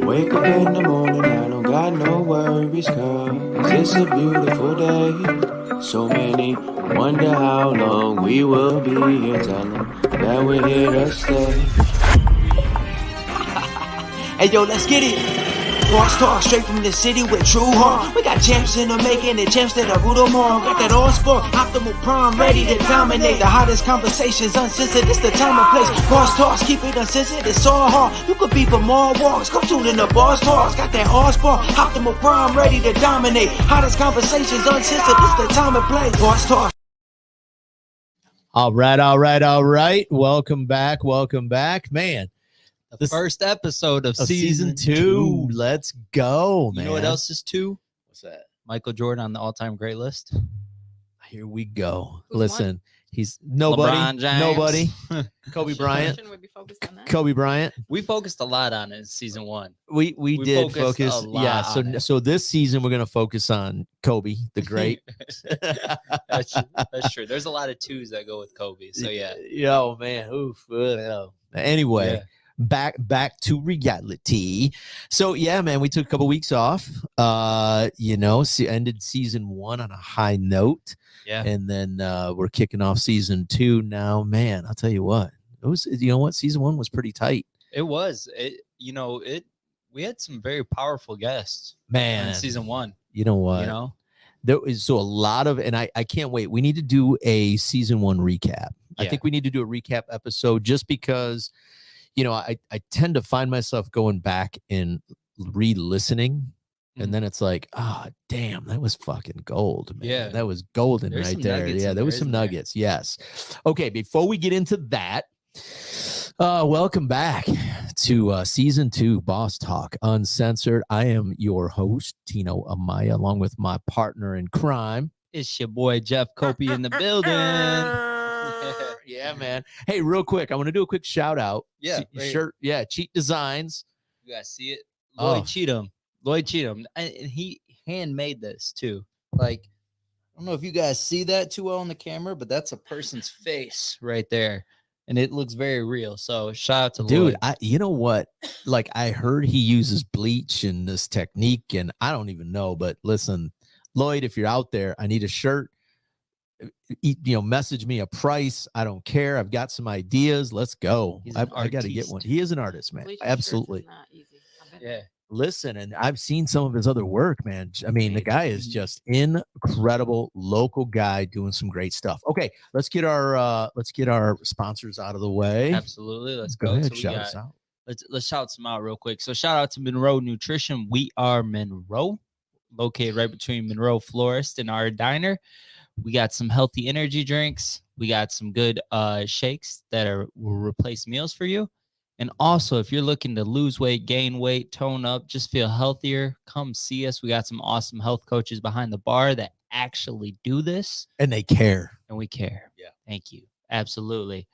Wake up in the morning, I don't got no worries, cause it's a beautiful day. So many wonder how long we will be here, tell them that we're here to stay. Hey yo, let's get it! Boss Talk straight from the city with true heart. We got champs in the making and champs that are brutal more. Got that all sport, optimal prime, ready to dominate. The hottest conversations, uncensored, it's the time and place. Boss Talks, keep it uncensored, it's all hard. You could be for more walks, come tune in to Boss Talks. Got that all sport, optimal prime, ready to dominate. Hottest conversations, uncensored, it's the time and place. Boss Talk. All right. Welcome back. Man. The first episode of season 2. Let's go, man. You know what else is 2? What's that? Michael Jordan on the all-time great list. Here we go. Who's Listen, one? he's nobody. Kobe Bryant. Would be focused on that. Kobe Bryant. We focused a lot on it in season 1. We did focused focus. a lot Yeah. on it. So this season we're gonna focus on Kobe, the great. That's true. There's a lot of 2s that go with Kobe. So yeah. Yo, man. Oof. Anyway. Yeah. Back to reality. So yeah, man, we took a couple weeks off. Ended season 1 on a high note. Yeah. And then we're kicking off season 2 now. Man, I'll tell you what. It was, season 1 was pretty tight. It was. We had some very powerful guests. Man. In season 1. You know what? There is a lot of, and I can't wait. We need to do a season 1 recap. I think we need to do a recap episode just because I tend to find myself going back and re-listening, and then it's like, damn, that was fucking gold, man. Yeah. That was golden. There's right some there. nuggets Yeah, in there was there, some isn't there? nuggets. Yes. Okay, before we get into that, welcome back to season 2, Boss Talk Uncensored. I am your host, Tino Amaya, along with my partner in crime. It's your boy Jeff Copi in the building. Yeah, man. Hey, real quick, I want to do a quick shout out. Yeah, Shirt. Yeah, Cheat Designs. You guys see it? Oh. Lloyd Cheatham. And he handmade this too. Like, I don't know if you guys see that too well on the camera, but that's a person's face right there. And it looks very real. So shout out to Dude, Lloyd. you know what? Like, I heard he uses bleach and this technique, and I don't even know. But listen, Lloyd, if you're out there, I need a shirt. Message me a price. I don't care. I've got some ideas. Let's go. I got to get one. He is an artist, man. Bleaching Absolutely. shirts is not easy. Yeah. Listen, and I've seen some of his other work, man. I mean, the guy is just incredible, local guy doing some great stuff. Okay, let's get our sponsors out of the way. Absolutely. Let's Go go. ahead, So we shout got- us out. Let's shout some out real quick. So shout out to Monroe Nutrition. We are Monroe, located right between Monroe Florist and our diner. We got some healthy energy drinks. We got some good shakes that will replace meals for you. And also, if you're looking to lose weight, gain weight, tone up, just feel healthier, come see us. We got some awesome health coaches behind the bar that actually do this. And they care. And we care. Yeah. Thank you. Absolutely.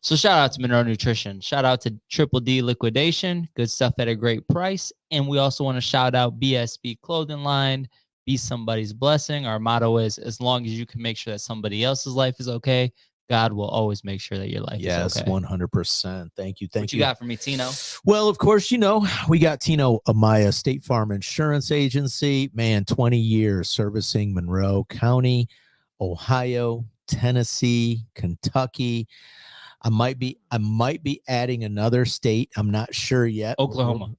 So shout out to Monroe Nutrition. Shout out to Triple D Liquidation. Good stuff at a great price. And we also want to shout out BSB Clothing Line. Be somebody's blessing. Our motto is, as long as you can make sure that somebody else's life is okay, God will always make sure that your life is okay. 100%. Thank you. What you got for me, Tino? Well, of course, we got Tino Amaya, State Farm Insurance Agency. Man, 20 years servicing Monroe County, Ohio, Tennessee, Kentucky. I might be adding another state. I'm not sure yet. Oklahoma.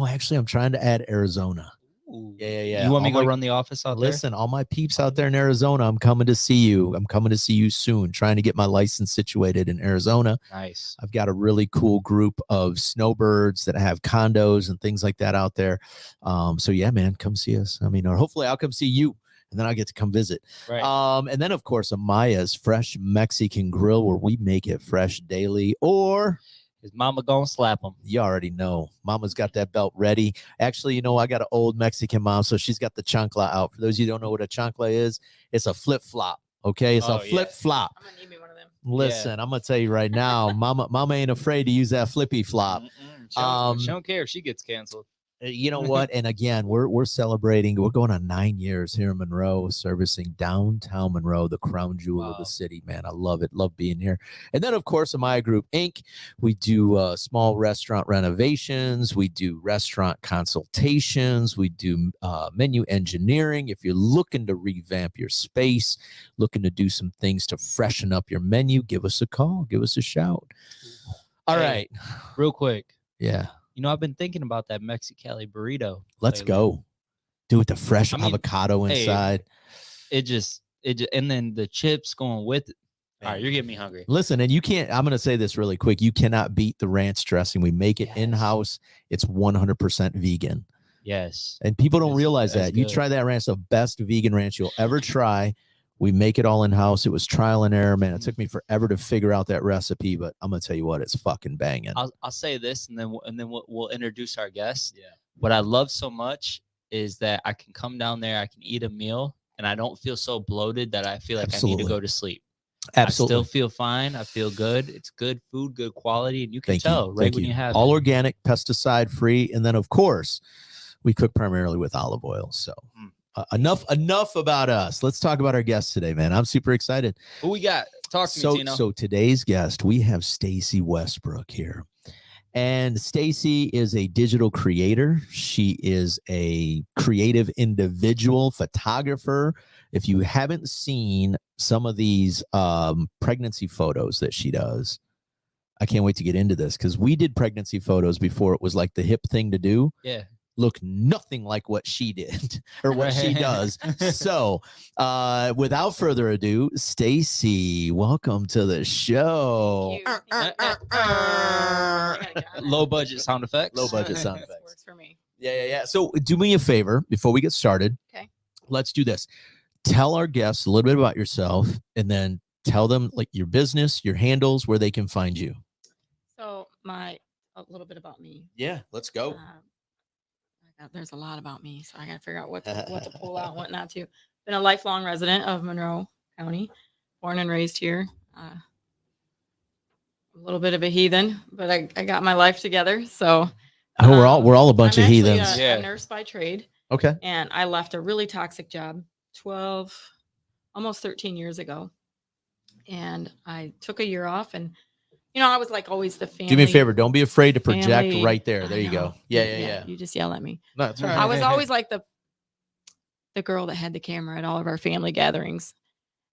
Actually, I'm trying to add Arizona. Ooh. Yeah. You want me to go run the office out there? Listen, all my peeps out there in Arizona, I'm coming to see you. I'm coming to see you soon, trying to get my license situated in Arizona. Nice. I've got a really cool group of snowbirds that have condos and things like that out there. So yeah, man, come see us. I mean, or hopefully I'll come see you, and then I'll get to come visit. Right. And then, of course, Amaya's Fresh Mexican Grill, where we make it fresh daily, or His mama gonna slap him. you already know. Mama's got that belt ready. Actually, I got an old Mexican mom, so she's got the chancla out. For those of you who don't know what a chancla is, it's a flip-flop, okay? It's a flip-flop. I'm gonna need me one of them. Listen, I'm going to tell you right now, mama ain't afraid to use that flippy flop. She don't care if she gets canceled. You know what? And again, we're celebrating. We're going on 9 years here in Monroe, servicing downtown Monroe, the crown jewel of the city. Man, I love it. Love being here. And then, of course, Amaya Group Inc. We do small restaurant renovations. We do restaurant consultations. We do menu engineering. If you're looking to revamp your space, looking to do some things to freshen up your menu, give us a call. Give us a shout. All right. Real quick. Yeah. You know, I've been thinking about that Mexicali burrito. Let's go. Do it the fresh avocado inside. It just, and then the chips going with it. All right, you're getting me hungry. Listen, and you can't, I'm going to say this really quick. You cannot beat the ranch dressing. We make it in-house. It's 100% vegan. Yes. And people don't realize that. You try that ranch, the best vegan ranch you'll ever try. We make it all in-house. It was trial and error, man. It took me forever to figure out that recipe, but I'm going to tell you what, it's fucking banging. I'll say this, and then we'll introduce our guest. Yeah. What I love so much is that I can come down there, I can eat a meal, and I don't feel so bloated that I feel like I need to go to sleep. Absolutely. I still feel fine. I feel good. It's good food, good quality, and you can tell right when you have all organic, pesticide free, and then of course we cook primarily with olive oil. So enough about us. Let's talk about our guests today, man. I'm super excited. Who we got? Talk to me, Tino. So today's guest, we have Stacey Westbrook here. And Stacey is a digital creator. She is a creative individual, photographer. If you haven't seen some of these pregnancy photos that she does, I can't wait to get into this because we did pregnancy photos before it was like the hip thing to do. Yeah. Look nothing like what she did or what she does. So without further ado, Stacey, welcome to the show. Low budget sound effects. Low budget sound effects. Works for me. Yeah. So do me a favor before we get started. Okay. Let's do this. Tell our guests a little bit about yourself and then tell them like your business, your handles, where they can find you. So a little bit about me. Yeah, let's go. There's a lot about me, so I got to figure out what to pull out, what not to. Been a lifelong resident of Monroe County, born and raised here. A little bit of a heathen, but I got my life together. So we're all a bunch of heathens. A nurse by trade. Okay. And I left a really toxic job almost 13 years ago, and I took a year off and. You know, I was like always the family. Do me a favor. Don't be afraid to project right there. There you go. Yeah. You just yell at me. No, that's all right. I was always like the girl that had the camera at all of our family gatherings.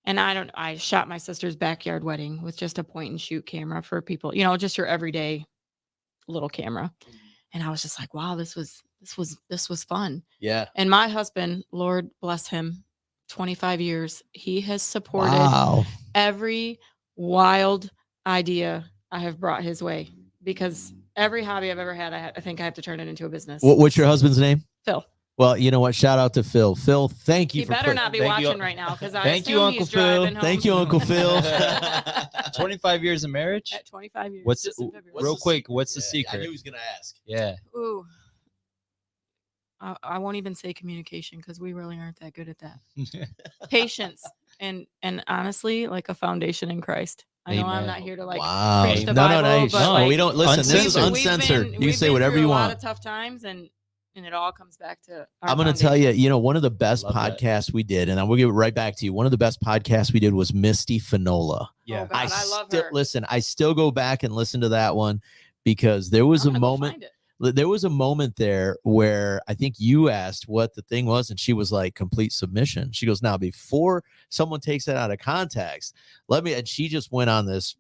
And I shot my sister's backyard wedding with just a point and shoot camera for people, you know, just your everyday little camera. And I was just like, wow, this was fun. Yeah. And my husband, Lord bless him, 25 years, he has supported every wild idea I have brought his way, because every hobby I've ever had, I think I have to turn it into a business. What's your husband's name? Phil. Well, you know what? Shout out to Phil. Phil, thank you. He better not be watching right now, because I thank you, Uncle Phil. Thank you, Uncle Phil. 25 years of marriage. At 25 years. What's the secret? I knew he was gonna ask. Yeah. Ooh. I won't even say communication, because we really aren't that good at that. Patience and honestly, like a foundation in Christ. I know I'm not here to preach the Bible, but we don't listen. This is uncensored. You can say whatever you want. A lot of tough times, and it all comes back to. I'm going to tell you, you know, one of the best podcasts we did, and we'll give it right back to you. One of the best podcasts we did was Misty Finola. Yeah, oh God, I love her. Listen, I still go back and listen to that one, because there was a moment. There was a moment there where I think you asked what the thing was, and she was like, complete submission. She goes, now, before someone takes that out of context, and she just went on this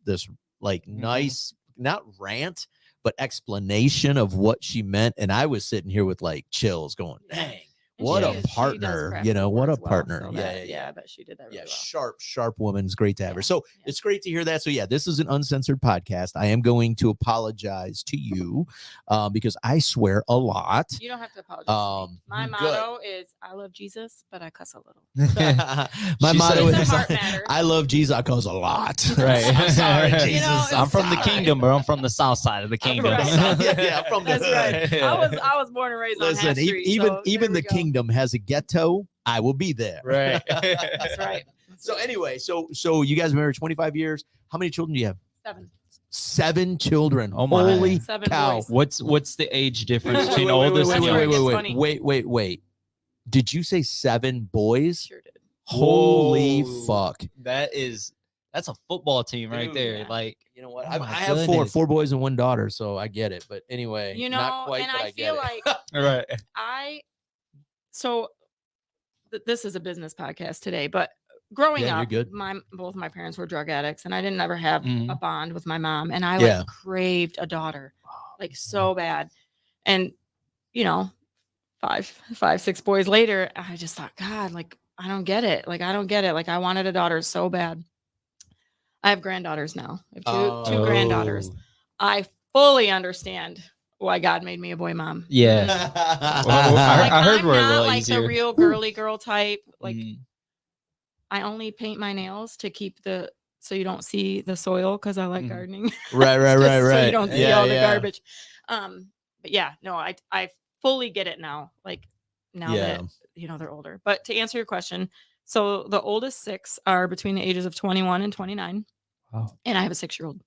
like nice, not rant, but explanation of what she meant. And I was sitting here with like chills going, dang. What a partner, you know, what a partner. Yeah, but she did that really well. Sharp woman. It's great to have her. So it's great to hear that. So this is an uncensored podcast. I am going to apologize to you because I swear a lot. You don't have to apologize. My motto is I love Jesus, but I cuss a little. My motto is I love Jesus, I cuss a lot. Right. I'm sorry, Jesus. I'm from the kingdom, bro. I'm from the south side of the kingdom. Yeah, from the hood. Right. I was born and raised on Half Street. Even the kingdom has a ghetto, I will be there. Right. That's right. So anyway, so you guys are married 25 years. How many children do you have? 7. 7 children. Oh my. Holy 7 cow. boys. What's the age difference between Wait, oldest and wait, wait, youngest? It's funny. wait. Did you say 7 boys? Sure did. Holy Whoa. fuck. That's a football team right Dude, there. yeah. Like, You know what? Oh I my have goodness. four boys and 1 daughter, so I get it. But anyway, You know, not quite, and but I get feel it. like right. so this is a business podcast today, but growing Yeah, you're up, good. both my parents were drug addicts, and I didn't ever have Mhm. a bond with my mom, and I Yeah. like craved a daughter, like so bad. And you know, 6 boys later, I just thought, God, like I don't get it. Like I don't get it. Like I wanted a daughter so bad. I have granddaughters now. I have two granddaughters. Oh. I fully understand why God made me a boy mom. Yeah. Well, Like, I heard I'm we're a not little like easier. the real girly girl type. Like Mhm. I only paint my nails to keep so you don't see the soil because I like Mhm. gardening. Right. So you don't see Yeah, all the yeah. garbage. But yeah, no, I fully get it now. Like now that they're older. But to answer your question, so the oldest 6 are between the ages of 21 and 29. Wow. And I have a 6-year-old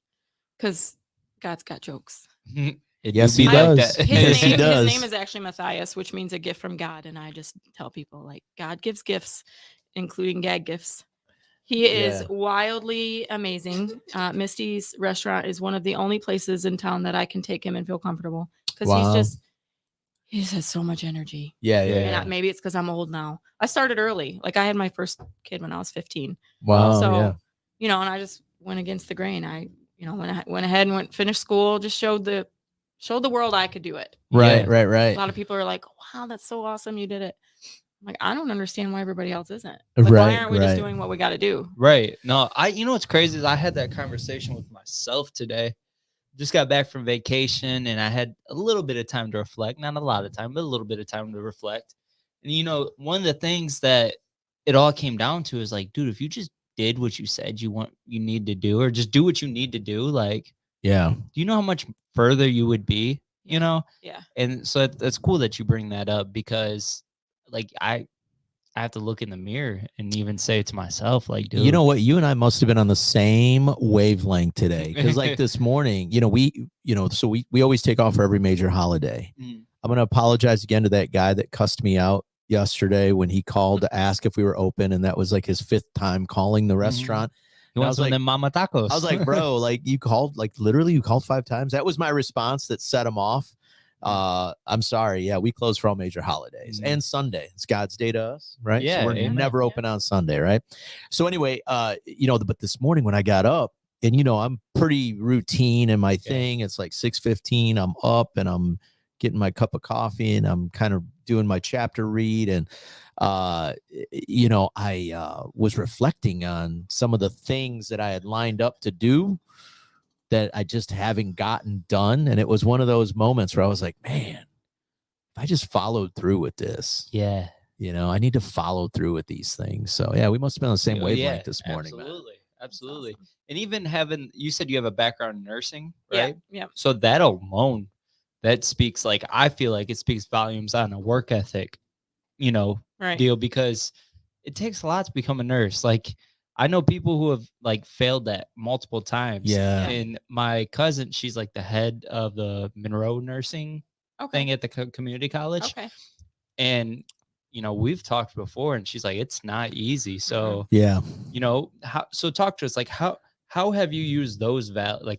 because God's got jokes. It Yes, do he be like does. that. Yes, he His does. name is actually Matthias, which means a gift from God. And I just tell people like God gives gifts, including gag gifts. He is Yeah. wildly amazing. Misty's restaurant is one of the only places in town that I can take him and feel comfortable because Wow. he just has so much energy. Yeah. And maybe it's because I'm old now. I started early. Like I had my first kid when I was 15. Wow. So, and I just went against the grain. I went ahead and finished school, just showed the world I could do it. Right. A lot of people are like, wow, that's so awesome. You did it. I'm like, I don't understand why everybody else isn't. Like, why aren't we just doing what we got to do? Right. No, what's crazy is I had that conversation with myself today. Just got back from vacation and I had a little bit of time to reflect. Not a lot of time, but a little bit of time to reflect. And one of the things that it all came down to is like, dude, if you just did what you said you need to do, or just do what you need to do, like, Yeah. do you know how much further you would be? Yeah. And so it's cool that you bring that up because like I have to look in the mirror and even say to myself, like, dude, you know what? You and I must have been on the same wavelength today. Because like this morning, so we always take off for every major holiday. Mm. I'm going to apologize again to that guy that cussed me out yesterday when he called to ask if we were open. And that was like his 5th time calling the restaurant. He wants one of them mama tacos. I was like, bro, like you called 5 times. That was my response that set him off. I'm sorry. Yeah, we close for all major holidays and Sunday. It's God's day to us, right? Yeah, so we're amen. never open on Sunday, right? So anyway, but this morning when I got up, and I'm pretty routine in my thing. It's like 6:15. I'm up and I'm getting my cup of coffee and I'm kind of doing my chapter read. And I was reflecting on some of the things that I had lined up to do that I just haven't gotten done. And it was one of those moments where I was like, man, if I just followed through with this, I need to follow through with these things. So yeah, we must have been on the same wavelength this morning. Absolutely. Awesome. And even you said you have a background in nursing, right? Yeah. So that alone, that speaks I feel like it speaks volumes on a work ethic, deal, because it takes a lot to become a nurse. Like I know people who have like failed that multiple times. Yeah. And my cousin, she's like the head of the Monroe nursing thing at the community college. Okay. And, we've talked before and she's like, it's not easy. So, so talk to us, like how have you used those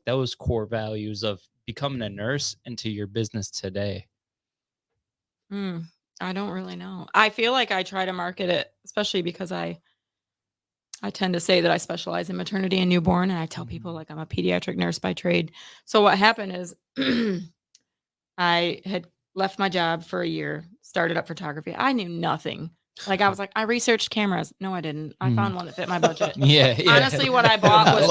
those core values of becoming a nurse into your business today? I don't really know. I feel like I try to market it, especially because I tend to say that I specialize in maternity and newborn, and I tell people like I'm a pediatric nurse by trade. So what happened is I had left my job for a year, started up photography. I knew nothing. Like I was like, I researched cameras. No, I didn't. I found one that fit my budget. Honestly, what I bought was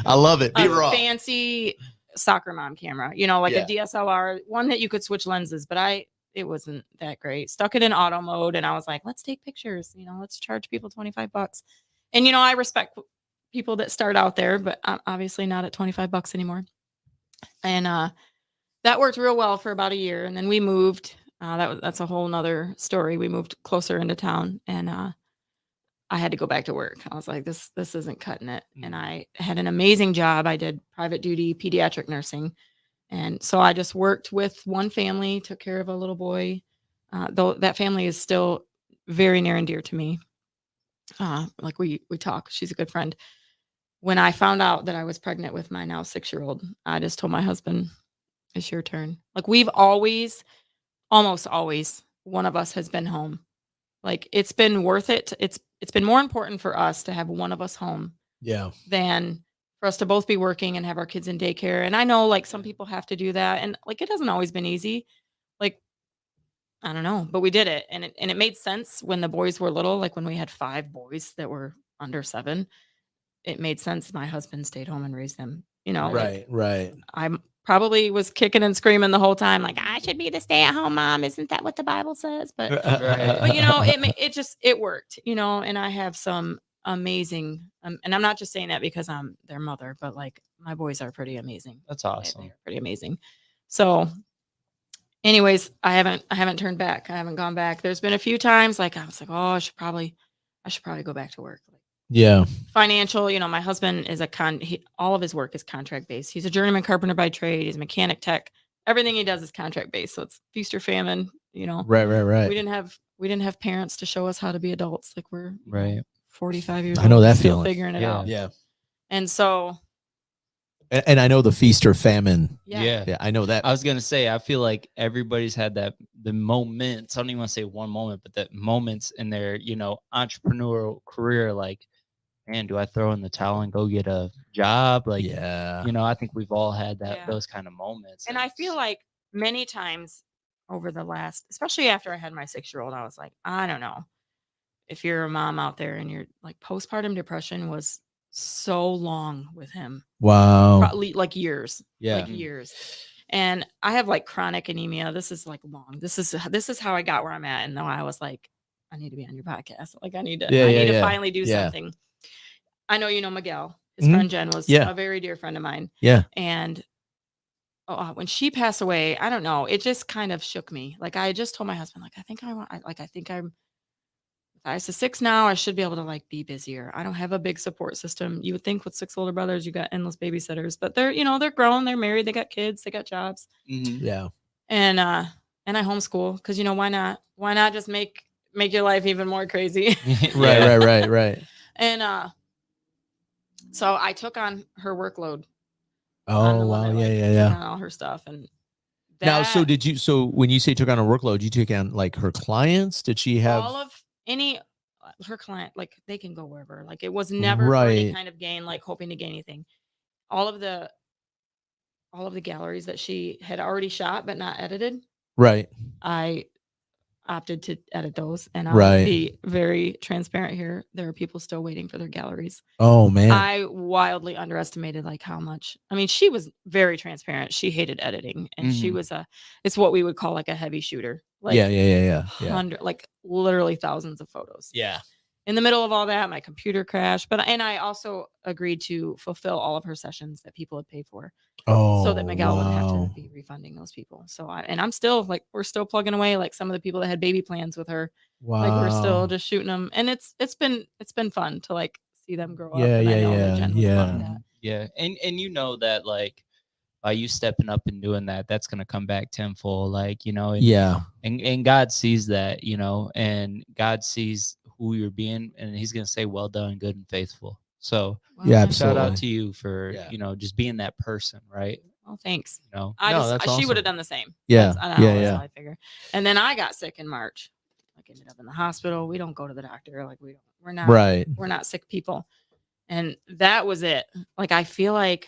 I love it. Be a raw. fancy soccer mom camera, a DSLR, one that you could switch lenses, but it wasn't that great. Stuck it in auto mode and I was like, let's take pictures, let's charge people $25. And I respect people that start out there, but I'm obviously not at $25 anymore. And that worked real well for about a year. And then we moved. That's a whole nother story. We moved closer into town and I had to go back to work. I was like, this isn't cutting it. And Mhm. I had an amazing job. I did private duty pediatric nursing. And so I just worked with one family, took care of a little boy. Though that family is still very near and dear to me. Like we talk. She's a good friend. When I found out that I was pregnant with my now 6-year-old, I just told my husband, it's your turn. Like we've almost always, one of us has been home. Like it's been worth it. It's been more important for us to have one of us home Yeah. than for us to both be working and have our kids in daycare. And I know like some people have to do that, and like it hasn't always been easy. Like I don't know, but we did it, and it made sense when the boys were little. Like when we had 5 boys that were under 7, it made sense. My husband stayed home and raised them. You know, like Right. I probably was kicking and screaming the whole time, like I should be the stay-at-home mom. Isn't that what the Bible says? But you know, it worked. You know, and I have some amazing, and I'm not just saying that because I'm their mother, but like my boys are pretty amazing. That's They awesome. are pretty amazing. So, anyways, I haven't turned back. I haven't gone back. There's been a few times like I was like, oh, I should probably go back to work. Like, Yeah. financial, you know, my husband is all of his work is contract based. He's a journeyman carpenter by trade. He's a mechanic tech. Everything he does is contract based. So it's feast or famine, you know. Right. We didn't have parents to show us how to be adults. Like we're Right. 45 years I know old, that still feeling. figuring it Yeah. out. Yeah. And so And I know the feast or famine. yeah. Yeah, I know that. I was gonna say, I feel like everybody's had the moments. I don't even want to say one moment, but the moments in their, entrepreneurial career, like, man, do I throw in the towel and go get a job? Like, Yeah. I think we've all had Yeah. those kind of moments. And I feel like many times over the last, especially after I had my 6-year-old, I was like, I don't know if you're a mom out there and you're like postpartum depression was so long with him. Wow. Probably like years. Yeah. Like years. And I have like chronic anemia. This is like long. This is how I got where I'm at. And now I was like, I need to be on your podcast. Like I need to finally do something. I know you know Miguel. His friend Jen was a very dear friend of mine. Yeah. And when she passed away, I don't know. It just kind of shook me. Like I just told my husband, like, I think I'm size 6 now. I should be able to like be busier. I don't have a big support system. You would think with 6 older brothers, you got endless babysitters, but they're grown, they're married, they got kids, they got jobs. Mhm. Yeah. And I homeschool because why not? Why not just make your life even more crazy? Right. And so I took on her workload. Oh wow. Yeah. On all her stuff. And Now, so when you say took on a workload, you took on like her clients? Did she have all of her client, like they can go wherever. Like it was never for any kind of gain, like hoping to gain anything. All of the galleries that she had already shot but not edited. Right. I opted to edit those, and I'll be very transparent here. There are people still waiting for their galleries. Oh man. I wildly underestimated like how much. I mean, she was very transparent. She hated editing, and she was it's what we would call like a heavy shooter. Like Yeah. like literally thousands of photos. Yeah. In the middle of all that, my computer crashed, and I also agreed to fulfill all of her sessions that people had paid for. Oh, so that Miguel wouldn't have to be refunding those people. So I'm still like, we're still plugging away. Like some of the people that had baby plans with her, like we're still just shooting them. And it's been fun to like see them grow up. And I know that Jen would love that. Yeah. And you know that like by you stepping up and doing that, that's going to come back tenfold. Like, and God sees that, and God sees who you're being, and he's going to say, well done, good and faithful. So shout out to you for, just being that person. Right. Well, thanks. That's she would have done the same. Yeah. I figure. And then I got sick in March. Like ended up in the hospital. We don't go to the doctor. Like we're not sick people. And that was it. Like, I feel like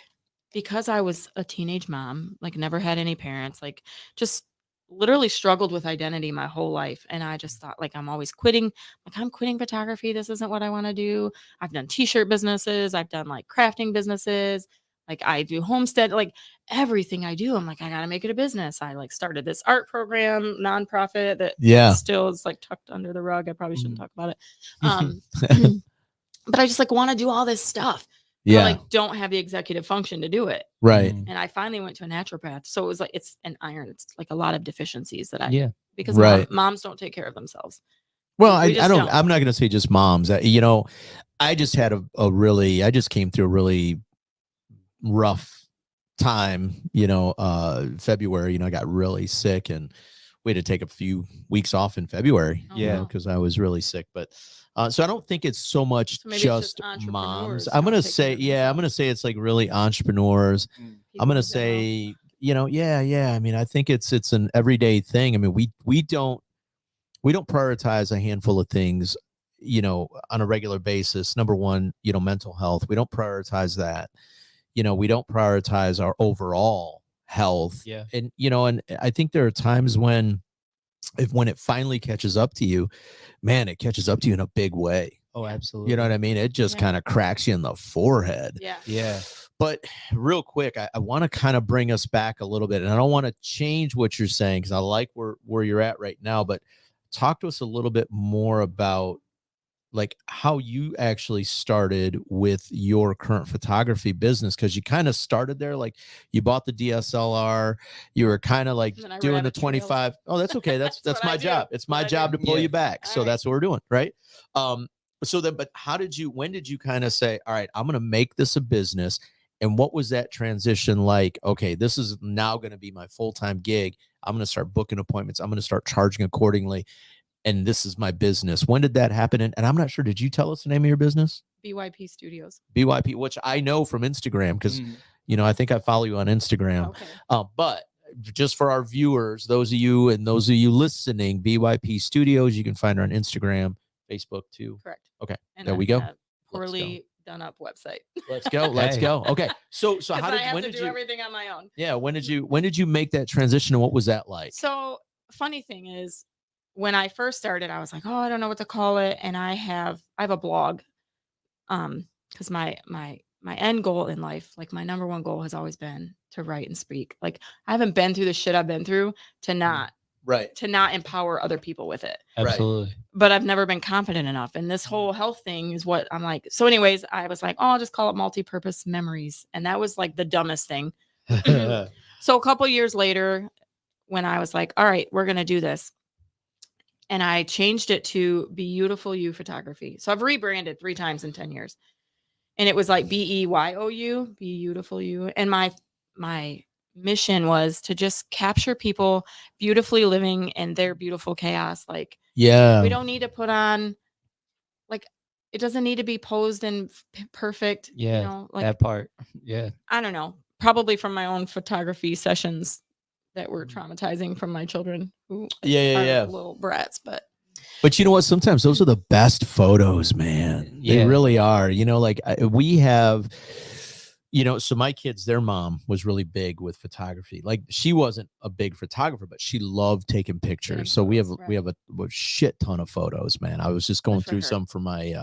because I was a teenage mom, like never had any parents, like just literally struggled with identity my whole life. And I just thought like, I'm always quitting. Like I'm quitting photography. This isn't what I want to do. I've done t-shirt businesses. I've done like crafting businesses. Like I do homestead, like everything I do. I'm like, I got to make it a business. I like started this art program, nonprofit that still is like tucked under the rug. I probably shouldn't talk about it. But I just like want to do all this stuff. I like don't have the executive function to do it. Right. And I finally went to a naturopath. So it was like, it's an iron. It's like a lot of deficiencies that because moms don't take care of themselves. Well, We I just don't. don't. I'm not going to say just moms. You know, I just had I just came through a really rough time. You know, February. You know, I got really sick, and we had to take a few weeks off in February. Oh, Yeah. wow. because I was really sick. But so I don't think it's so much So maybe it's just just moms. entrepreneurs I'm don't gonna take care say, of yeah, I'm gonna themselves. say it's like really entrepreneurs. Mm. I'm People gonna in general. say, you know, yeah. I mean, I think it's an everyday thing. I mean, we don't prioritize a handful of things, you know, on a regular basis. Number one, you know, mental health. We don't prioritize that. You know, we don't prioritize our overall health. Yeah. And you know, and I think there are times when it finally catches up to you, man, it catches up to you in a big way. Oh, Yeah. absolutely. You know what I mean? It just Yeah. kind of cracks you in the forehead. Yeah. Yeah. But real quick, I want to kind of bring us back a little bit, and I don't want to change what you're saying because I like where you're at right now. But talk to us a little bit more about like how you actually started with your current photography business, because you kind of started there, like you bought the DSLR, you were kind of like And then I doing the rabbit trailed. 25. Oh, that's okay. That's That's what my I do. job. It's my What I job do. to pull Yeah. you back. All So right. that's what we're doing, right? So then, but when did you kind of say, all right, I'm going to make this a business? And what was that transition like? Okay, this is now going to be my full-time gig. I'm going to start booking appointments. I'm going to start charging accordingly. And this is my business. When did that happen? And I'm not sure. Did you tell us the name of your business? BYP Studios. BYP, which I know from Instagram because, Mm. you know, I think I follow you on Instagram. Okay. But just for our viewers, those of you listening, BYP Studios, you can find her on Instagram, Facebook too. Correct. Okay, And there a- we go. and a Poorly done up website. Let's go. Let's Hey. go. Okay. So Because how I did have when to did do you? everything on my own. Yeah. When did you make that transition, and what was that like? So funny thing is, when I first started, I was like, oh, I don't know what to call it, and I have a blog, because my end goal in life, like my number one goal, has always been to write and speak. Like I haven't been through the shit I've been through to not Right. empower other people with it. Absolutely. But I've never been confident enough. And this whole health thing is what I'm like. So, anyways, I was like, oh, I'll just call it multi-purpose memories. And that was like the dumbest thing. So a couple years later, when I was like, all right, we're going to do this. And I changed it to Beautiful You Photography. So I've rebranded 3 times in 10 years. And it was like BEYOU, Beautiful You. And my mission was to just capture people beautifully living in their beautiful chaos. Like, Yeah. we don't need to put on, like, it doesn't need to be posed and perfect. Yeah. You know, like, That part. Yeah. I don't know, probably from my own photography sessions that were traumatizing from my children who Yeah. are little brats. But you know what? Sometimes those are the best photos, man. They Yeah. really are. You know, like we have, you know, so my kids, their mom was really big with photography. Like she wasn't a big photographer, but she loved taking pictures. Getting So we have photos, a shit ton of photos, man. I was just going Good for through her. some for my,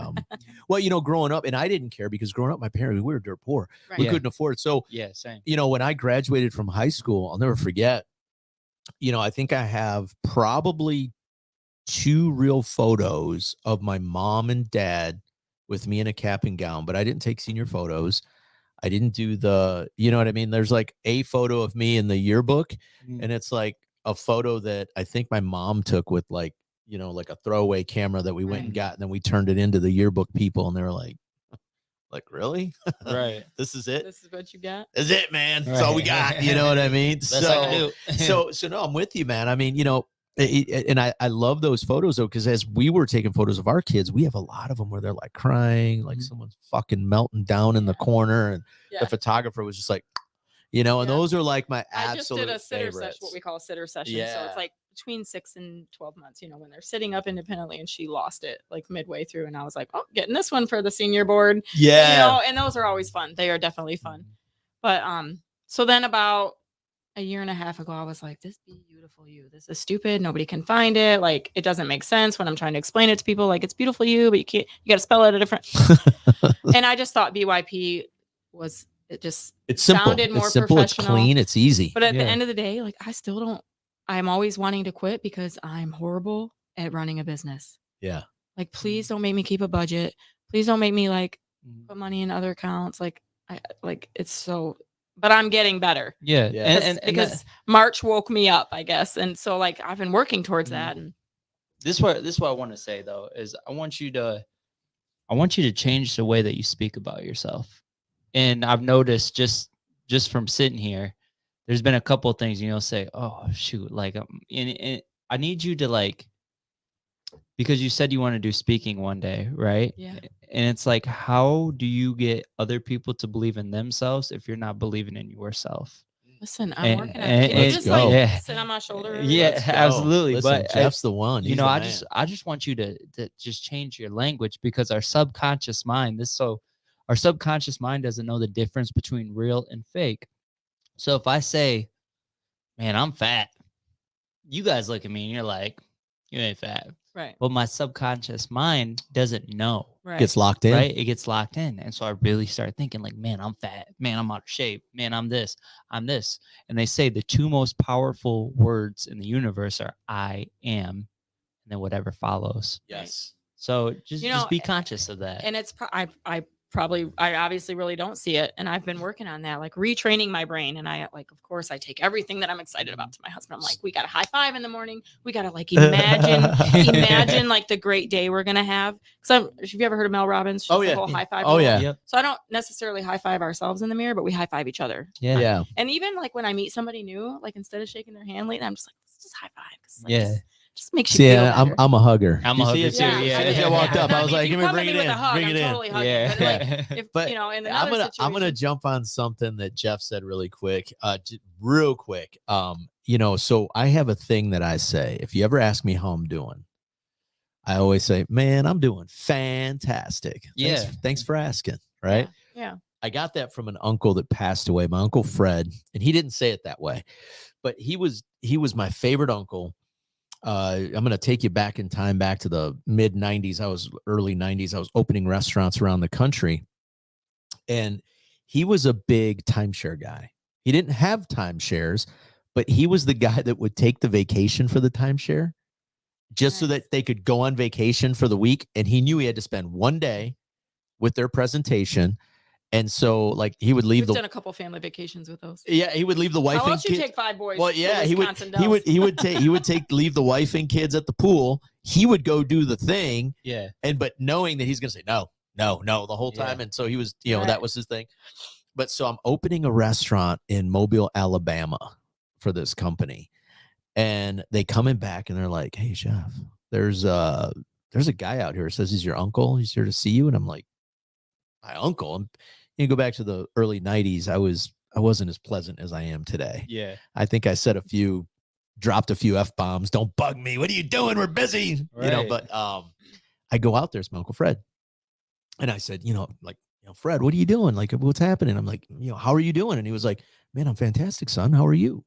well, you know, growing up, and I didn't care because growing up, my parents, we were dirt poor. Right. We Yeah. couldn't afford it. So, Yeah. Same. you know, when I graduated from high school, I'll never forget, you know, I think I have probably 2 real photos of my mom and dad with me in a cap and gown, but I didn't take senior photos. I didn't do you know what I mean? There's like a photo of me in the yearbook, and it's like a photo that I think my mom took with like, you know, like a throwaway camera that we went and Right. got, and then we turned it into the yearbook people, and they were like, really? Right. This is it? This is what you got. This is it, man. That's all we got. You know what I mean? Best I can do. So no, I'm with you, man. I mean, you know, and I love those photos though, because as we were taking photos of our kids, we have a lot of them where they're like crying, like someone's fucking melting down in the corner, and Yeah. the photographer was just like, you know, and Yeah. those are like my I just absolute did a sitter favorites. session, what we call a sitter session. So Yeah. it's like between 6 and 12 months, you know, when they're sitting up independently, and she lost it like midway through. And I was like, oh, getting this one for the senior board. Yeah. You know, and those are always fun. They are definitely fun. But so then about a year and a half ago, I was like, this Beautiful You. This is stupid. Nobody can find it. Like, it doesn't make sense when I'm trying to explain it to people. Like, it's Beautiful You, but you got to spell it a different. And I just thought BYP was, it's simple. sounded more It's simple. It's professional. clean. It's easy. But at the end of the day, like, I still don't, I'm always wanting to quit because I'm horrible at running a business. Yeah. Like, please don't make me keep a budget. Please don't make me like put money in other accounts. Like, it's so, but I'm getting better. Yeah. Yeah. And Because March woke me up, I guess. And so like, I've been working towards that. And this is what I want to say though, is I want you to change the way that you speak about yourself. And I've noticed just from sitting here, there's been a couple of things, say, oh shoot, like and I need you to like, because you said you want to do speaking one day, right? Yeah. And it's like, how do you get other people to believe in themselves if you're not believing in yourself? Listen, I'm working on it. Can you let's just go. like sit on my shoulder? Yeah, Let's go. absolutely. Listen, But Jeff's the one. He's the I man. just want you to just change your language, because our subconscious mind, our subconscious mind doesn't know the difference between real and fake. So if I say, man, I'm fat, you guys look at me and you're like, you ain't fat. Right. But my subconscious mind doesn't know. Right. Gets locked in. Right? It gets locked in. And so I really start thinking like, man, I'm fat. Man, I'm out of shape. Man, I'm this. I'm this. And they say the two most powerful words in the universe are I am, and then whatever follows. Yes. So just be conscious of that. And it's I obviously really don't see it, and I've been working on that, like retraining my brain. And I like, of course, I take everything that I'm excited about to my husband. I'm like, we got a high five in the morning. We got to like imagine like the great day we're gonna have. So have you ever heard of Mel Robbins? She's the whole high five. Oh yeah. Yep. So I don't necessarily high five ourselves in the mirror, but we high five each other. Yeah. Yeah. And even like when I meet somebody new, like instead of shaking their hand lately, I'm just like, let's just high five. Like, Yeah. just makes you See, feel better. I'm a hugger. I'm You a see hugger it too. too? Yeah. As I walked up, I was like, if "Give you me, come bring at it me with in, a hug, bring I'm it in." totally hugging. Yeah. But like, if But in I'm another gonna situation, jump on something that Jeff said really quick, real quick. So I have a thing that I say. If you ever ask me how I'm doing, I always say, "Man, I'm doing fantastic." Yeah. Thanks for asking. Right? Yeah. I got that from an uncle that passed away, my Uncle Fred, and he didn't say it that way, but he was my favorite uncle. I'm going to take you back in time, back to the mid 90s. Early 90s. I was opening restaurants around the country, and he was a big timeshare guy. He didn't have timeshares, but he was the guy that would take the vacation for the timeshare just so that they could go on vacation for the week. And he knew he had to spend one day with their presentation. And so, like, he would leave We've done a couple family vacations with those. Yeah, he would leave the wife How and else you kids. take 5 boys? Well, to yeah, he Wisconsin would leave the wife and kids at the pool. He would go do the thing. Yeah. But knowing that he's going to say no the whole time. And so he was, that was his thing. But so I'm opening a restaurant in Mobile, Alabama for this company. And they coming back and they're like, "Hey, chef, there's a guy out here who says he's your uncle. He's here to see you." And I'm like, "My uncle?" And you go back to the early 90s. I wasn't as pleasant as I am today. Yeah. I think I dropped a few F-bombs. "Don't bug me. What are you doing? We're busy." Right. But I go out there. It's my Uncle Fred. And I said, "Fred, what are you doing? Like, what's happening?" I'm like, "How are you doing?" And he was like, "Man, I'm fantastic, son. How are you?"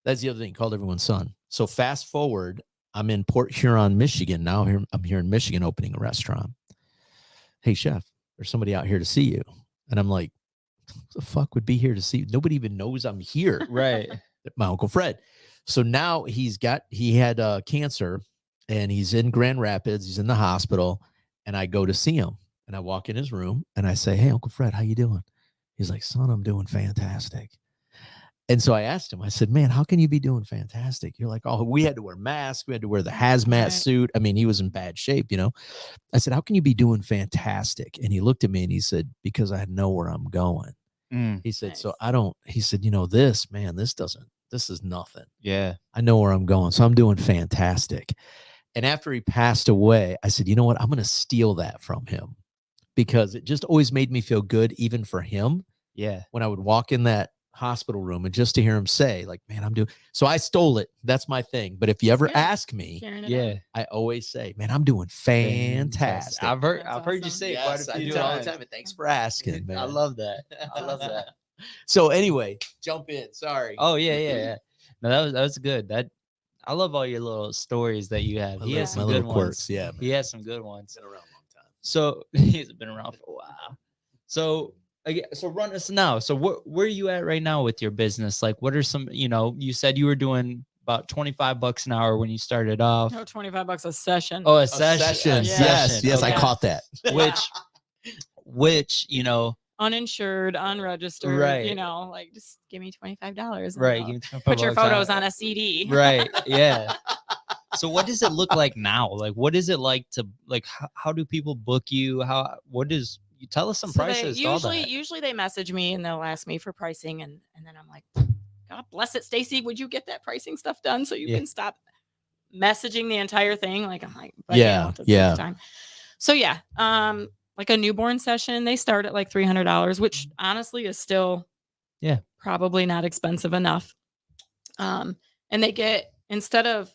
That's the other thing. He called everyone son. So fast forward, I'm in Port Huron, Michigan. Now I'm here in Michigan opening a restaurant. "Hey, chef, there's somebody out here to see you." And I'm like, "Who the fuck would be here to see you? Nobody even knows I'm here." Right. My Uncle Fred. So now he had cancer, and he's in Grand Rapids. He's in the hospital, and I go to see him, and I walk in his room and I say, "Hey, Uncle Fred, how you doing?" He's like, "Son, I'm doing fantastic." And so I asked him, I said, "Man, how can you be doing fantastic?" You're like, "Oh, we had to wear masks. We had to wear the hazmat suit." I mean, he was in bad shape, I said, "How can you be doing fantastic?" And he looked at me and he said, "Because I know where I'm going." He said, Nice. "So he said, this is nothing. Yeah. I know where I'm going. So I'm doing fantastic." And after he passed away, I said, "You know what? I'm going to steal that from him," because it just always made me feel good, even for him. Yeah. When I would walk in that hospital room and just to hear him say, like, "Man, I'm doing." So I stole it. That's my thing. But if you ever ask me, Yeah. I always say, "Man, I'm doing fantastic." I've heard That's you awesome. say it Yes, quite a I few do it all the times. time. And thanks for asking, man. I love that. I love that. So anyway, jump in. Sorry. Oh yeah. No, that was good. I love all your little stories that you have. He has some good quirks. ones. Yeah, He has some good ones. been around a long time. So he's been around for a while. So run us now. So where are you at right now with your business? Like, what are some? You said you were doing about $25 an hour when you started off. No, $25 a session. Oh, a A session. session. Yeah. Yes, I Okay. caught that. Which Uninsured, unregistered. Right. Like just give me $25. right. and give me Put your $25 photos on a CD. Right. Yeah. So what does it look like now? Like, what is it like to like? How do people book you? You tell us some So prices? they to all that. usually they message me and they'll ask me for pricing, and then I'm like, God bless it, Stacey. Would you get that pricing stuff done so you Yeah. can stop messaging the entire thing? Like I'm like, but Yeah, it takes yeah. time. So yeah, like a newborn session, they start at like $300, which honestly is still probably not expensive enough. And they get instead of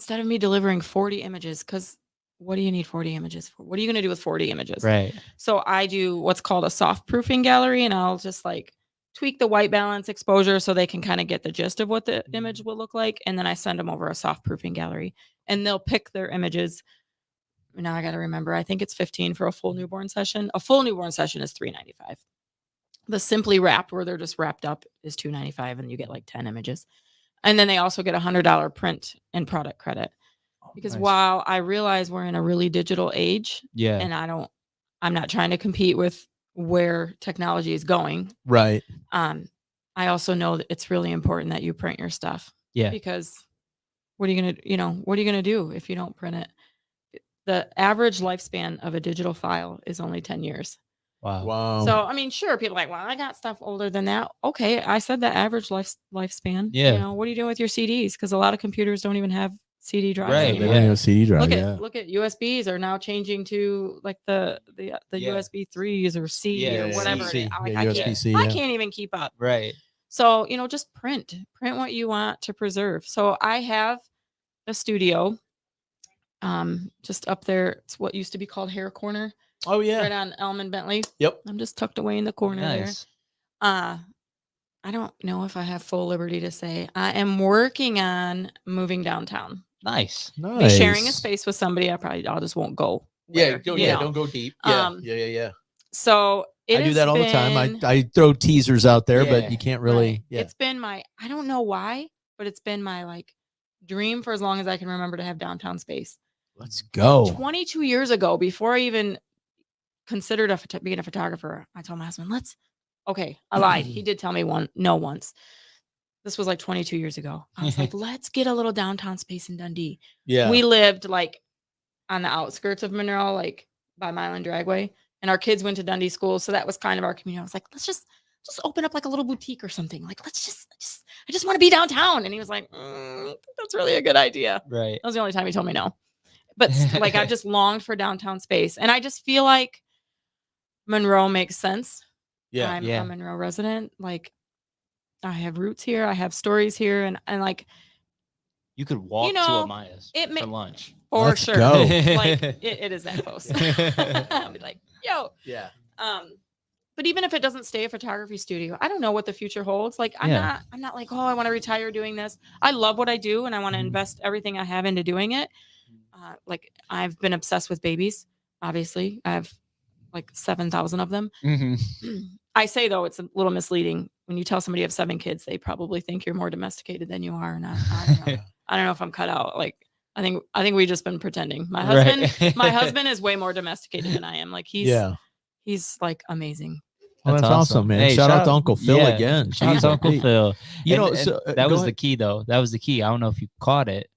me delivering 40 images, because what do you need 40 images for? What are you going to do with 40 images? Right. So I do what's called a soft proofing gallery, and I'll just like tweak the white balance exposure so they can kind of get the gist of what the image will look like. And then I send them over a soft proofing gallery and they'll pick their images. Now I got to remember, I think it's 15 for a full newborn session. A full newborn session is $395. The simply wrapped, where they're just wrapped up, is $295, and you get like 10 images. And then they also get $100 print and product credit. Because nice. while I realize we're in a really digital age, and I'm not trying to compete with where technology is going. Right. I also know that it's really important that you print your stuff. Yeah. Because what are you gonna do if you don't print it? The average lifespan of a digital file is only 10 years. Wow. So I mean, sure, people are like, well, I got stuff older than that. Okay, I said the average lifespan. Yeah. What are you doing with your CDs? Because a lot of computers don't even have CD drives Right, anymore. They don't have a CD drive. Look at USBs are now changing to like the USB 3s or C or whatever. C. USB-C. I can't even keep up. Right. So just print what you want to preserve. So I have a studio, just up there. It's what used to be called Hair Corner. Oh yeah. Right on Elm and Bentley. Yep. I'm just tucked away in the corner there. I don't know if I have full liberty to say. I am working on moving downtown. Nice. Be sharing a space with somebody. I'll just won't go. Don't go deep. Yeah. So I do that all the time. I throw teasers out there, but you can't really. Right. Yeah. It's been I don't know why, but it's been my like dream for as long as I can remember to have downtown space. Let's go. 22 years ago, before I even considered being a photographer, I told my husband, okay, I lied. He did tell me once. This was like 22 years ago. I was like, let's get a little downtown space in Dundee. Yeah. We lived like on the outskirts of Monroe, like by Mile and Dragway. And our kids went to Dundee school. So that was kind of our community. I was like, let's just open up like a little boutique or something. Like, I just want to be downtown. And he was like, that's really a good idea. Right. That was the only time he told me no. But like, I just longed for downtown space. And I just feel like Monroe makes sense. Yeah. I'm a Monroe resident. Like, I have roots here. I have stories here. And like, you could walk to Amaya's for lunch. For Let's sure. go. Like, it is that close. I'll be like, yo. Yeah. But even if it doesn't stay a photography studio, I don't know what the future holds. Like, I'm not like, I want to retire doing this. I love what I do, and I want to invest everything I have into doing it. Like, I've been obsessed with babies. Obviously, I have like 7,000 of them. Mm-hmm. I say, though, it's a little misleading. When you tell somebody you have 7 kids, they probably think you're more domesticated than you are. And I don't know. I don't know if I'm cut out. Like, I think we've just been pretending. My husband is way more domesticated than I am. Like, he's like amazing. That's awesome, man. Hey, shout out to Uncle Phil again. Shout out to Uncle Phil. So, that was the key, though. That was the key. I don't know if you caught it.